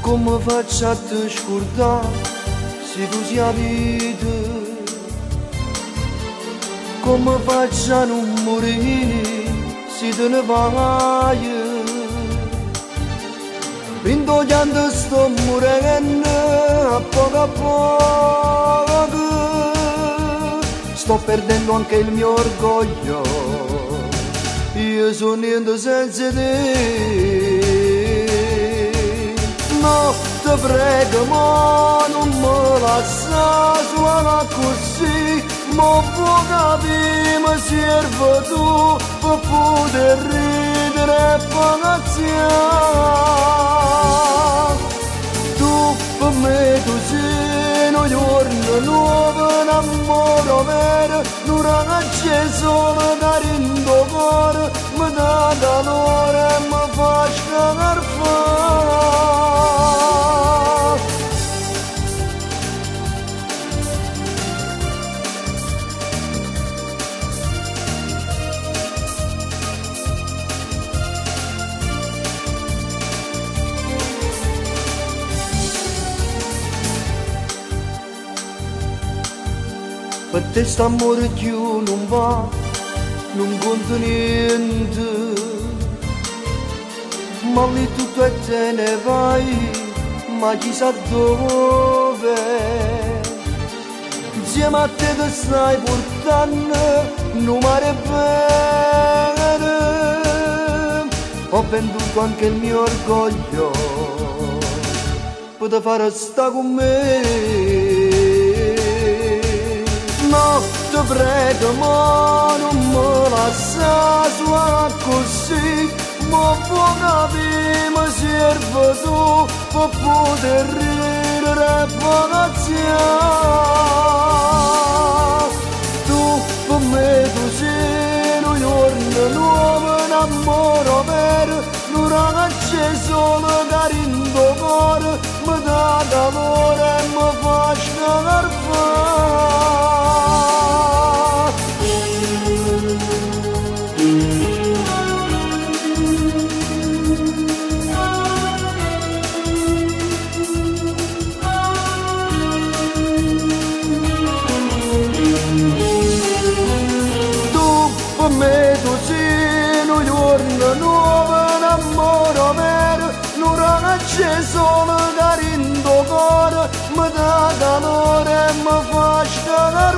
come faccio a te scordare se tu sia vita? Come faccio a non morire se te ne vai? Indogliando sto morendo a poco, sto perdendo anche il mio orgoglio, io sono niente senza te. No, ti prego, ma non me lascia sola così, ma può capire, mi serve tu per poter ridere e pagaziare. Tu per me tu sei un giorno nuovo, un amore vero, un ragazzo solo da rindo cuore, mi dà calore e mi fa scagarfare. Per te st'amore più non va, non conta niente, ma lì tutto e te ne vai, ma chissà dove. Insieme a te ti stai portando un mare bene, ho venduto anche il mio orgoglio, per fare sta con me. No, ti prego, ma non me lascia sola così, ma può capire, mi serve tu per poter ridere e pagaziare. Tu per me tu sei un giorno nuovo, un amore vero, un ragazzo solo da rindo cuore, mi dà calore e mi fa scagarfare. Per me tu sei un giorno nuovo, un amore vero, un ragazzo solo da rindo cuore, mi dà calore e mi fa scagarfare.